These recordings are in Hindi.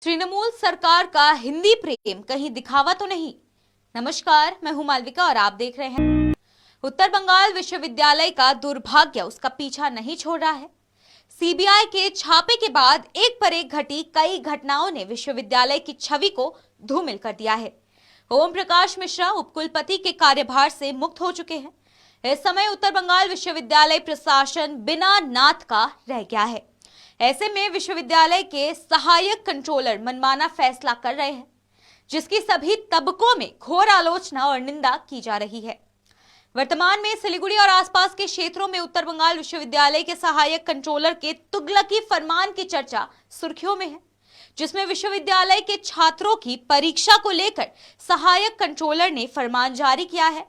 तृणमूल सरकार का हिंदी प्रेम कहीं दिखावा तो नहीं। नमस्कार, मैं हूं मालविका और आप देख रहे हैं। उत्तर बंगाल विश्वविद्यालय का दुर्भाग्य उसका पीछा नहीं छोड़ रहा है। सीबीआई के छापे के बाद एक पर एक घटी कई घटनाओं ने विश्वविद्यालय की छवि को धूमिल कर दिया है। ओम प्रकाश मिश्रा उपकुलपति के कार्यभार से मुक्त हो चुके हैं। इस समय उत्तर बंगाल विश्वविद्यालय प्रशासन बिना नाथ का रह गया है। ऐसे में विश्वविद्यालय के सहायक कंट्रोलर मनमाना फैसला कर रहे हैं, जिसकी सभी तबकों में घोर आलोचना और निंदा की जा रही है। वर्तमान में सिलीगुड़ी और आसपास के क्षेत्रों में उत्तर बंगाल विश्वविद्यालय के सहायक कंट्रोलर के तुगलकी फरमान की चर्चा सुर्खियों में है, जिसमें विश्वविद्यालय के छात्रों की परीक्षा को लेकर सहायक कंट्रोलर ने फरमान जारी किया है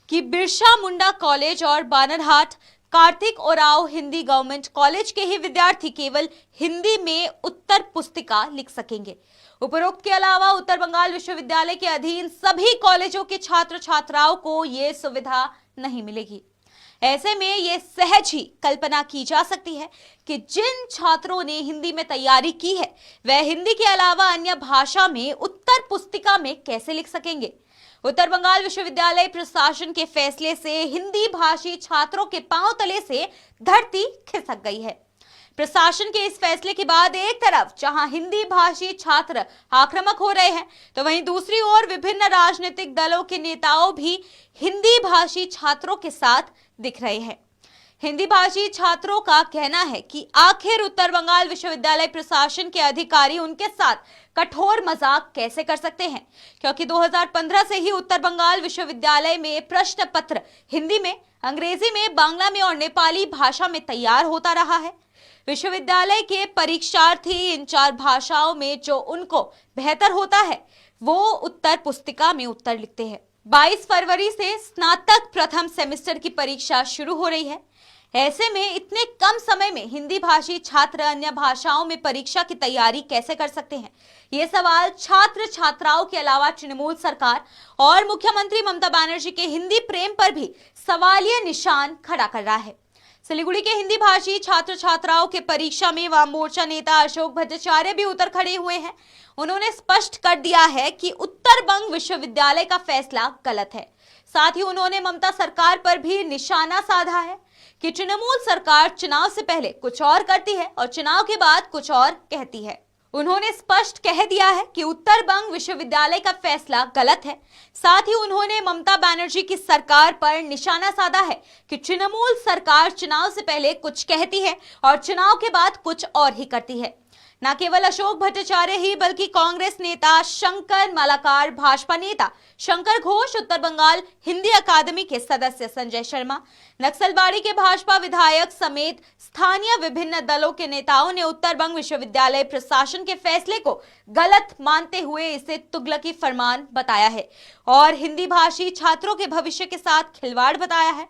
कि बिरसा मुंडा कॉलेज और बानरहाट कार्तिक ओराव हिंदी गवर्नमेंट कॉलेज के ही विद्यार्थी केवल हिंदी में उत्तर पुस्तिका लिख सकेंगे। उपरोक्त के अलावा उत्तर बंगाल विश्वविद्यालय के अधीन सभी कॉलेजों के छात्र छात्राओं को ये सुविधा नहीं मिलेगी। ऐसे में ये सहज ही कल्पना की जा सकती है कि जिन छात्रों ने हिंदी में तैयारी की है वह हिंदी के अलावा अन्य भाषा में उत्तर पुस्तिका में कैसे लिख सकेंगे। उत्तर बंगाल विश्वविद्यालय प्रशासन के फैसले से हिंदी भाषी छात्रों के पांव तले से धरती खिसक गई है। प्रशासन के इस फैसले के बाद एक तरफ जहां हिंदी भाषी छात्र आक्रामक हो रहे हैं, तो वहीं दूसरी ओर विभिन्न राजनीतिक दलों के नेताओं भी हिंदी भाषी छात्रों के साथ दिख रहे हैं। हिंदी भाषी छात्रों का कहना है कि आखिर उत्तर बंगाल विश्वविद्यालय प्रशासन के अधिकारी उनके साथ कठोर मजाक कैसे कर सकते हैं, क्योंकि 2015 से ही उत्तर बंगाल विश्वविद्यालय में प्रश्न पत्र हिंदी में, अंग्रेजी में, बांग्ला में और नेपाली भाषा में तैयार होता रहा है। विश्वविद्यालय के परीक्षार्थी इन चार भाषाओं में जो उनको बेहतर होता है वो उत्तर पुस्तिका में उत्तर लिखते हैं। 22 फरवरी से स्नातक प्रथम सेमेस्टर की परीक्षा शुरू हो रही है। ऐसे में इतने कम समय में हिंदी भाषी छात्र अन्य भाषाओं में परीक्षा की तैयारी कैसे कर सकते हैं? ये सवाल छात्र छात्राओं के अलावा तृणमूल सरकार और मुख्यमंत्री ममता बनर्जी के हिंदी प्रेम पर भी सवालिया निशान खड़ा कर रहा है। सिलीगुड़ी के हिंदी भाषी छात्र छात्राओं के परीक्षा में वाम मोर्चा नेता अशोक भट्टाचार्य भी उतर खड़े हुए हैं। उन्होंने स्पष्ट कर दिया है कि उत्तर बंग विश्वविद्यालय का फैसला गलत है। साथ ही उन्होंने ममता सरकार पर भी निशाना साधा है कि तृणमूल सरकार चुनाव से पहले कुछ और करती है और चुनाव के बाद कुछ और कहती है। उन्होंने स्पष्ट कह दिया है कि उत्तर बंग विश्वविद्यालय का फैसला गलत है। साथ ही उन्होंने ममता बनर्जी की सरकार पर निशाना साधा है कि तृणमूल सरकार चुनाव से पहले कुछ कहती है और चुनाव के बाद कुछ और ही करती है। न केवल अशोक भट्टाचार्य ही बल्कि कांग्रेस नेता शंकर मालाकार, भाजपा नेता शंकर घोष, उत्तर बंगाल हिंदी अकादमी के सदस्य संजय शर्मा, नक्सलबाड़ी के भाजपा विधायक समेत स्थानीय विभिन्न दलों के नेताओं ने उत्तर बंग विश्वविद्यालय प्रशासन के फैसले को गलत मानते हुए इसे तुगलकी फरमान बताया है और हिंदी भाषी छात्रों के भविष्य के साथ खिलवाड़ बताया है।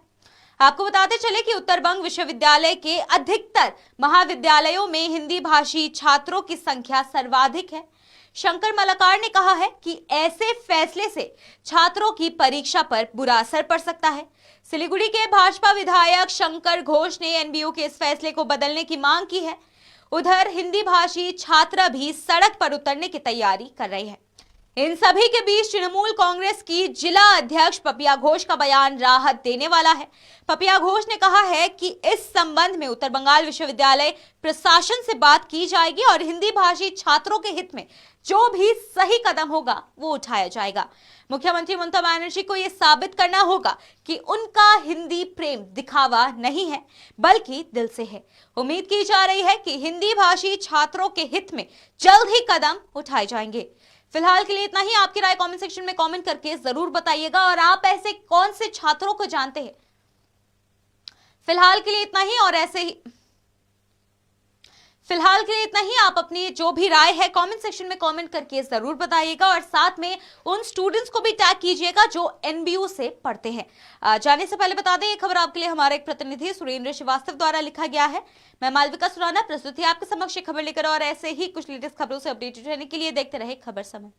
आपको बताते चले कि उत्तर बंग विश्वविद्यालय के अधिकतर महाविद्यालयों में हिंदी भाषी छात्रों की संख्या सर्वाधिक है। शंकर मालाकार ने कहा है कि ऐसे फैसले से छात्रों की परीक्षा पर बुरा असर पड़ सकता है। सिलीगुड़ी के भाजपा विधायक शंकर घोष ने एनबीयू के इस फैसले को बदलने की मांग की है। उधर हिंदी भाषी छात्र भी सड़क पर उतरने की तैयारी कर रहे हैं। इन सभी के बीच तृणमूल कांग्रेस की जिला अध्यक्ष पपिया घोष का बयान राहत देने वाला है। पपिया घोष ने कहा है कि इस संबंध में उत्तर बंगाल विश्वविद्यालय प्रशासन से बात की जाएगी और हिंदी भाषी छात्रों के हित में जो भी सही कदम होगा वो उठाया जाएगा। मुख्यमंत्री ममता बनर्जी को यह साबित करना होगा कि उनका हिंदी प्रेम दिखावा नहीं है बल्कि दिल से है। उम्मीद की जा रही है कि हिंदी भाषी छात्रों के हित में जल्द ही कदम उठाए जाएंगे। फिलहाल के लिए इतना ही। आपकी राय कमेंट सेक्शन में कमेंट करके जरूर बताइएगा और आप ऐसे कौन से छात्रों को जानते हैं। फिलहाल के लिए इतना ही और आप अपनी जो भी राय है कमेंट सेक्शन में कमेंट करके जरूर बताइएगा और साथ में उन स्टूडेंट्स को भी टैग कीजिएगा जो एनबीयू से पढ़ते हैं। जाने से पहले बता दें, ये खबर आपके लिए हमारे एक प्रतिनिधि सुरेंद्र श्रीवास्तव द्वारा लिखा गया है। मैं मालविका सुराना प्रस्तुति आपके समक्ष खबर लेकर और ऐसे ही कुछ लेटेस्ट खबरों से अपडेटेड रहने के लिए देखते रहे खबर समय।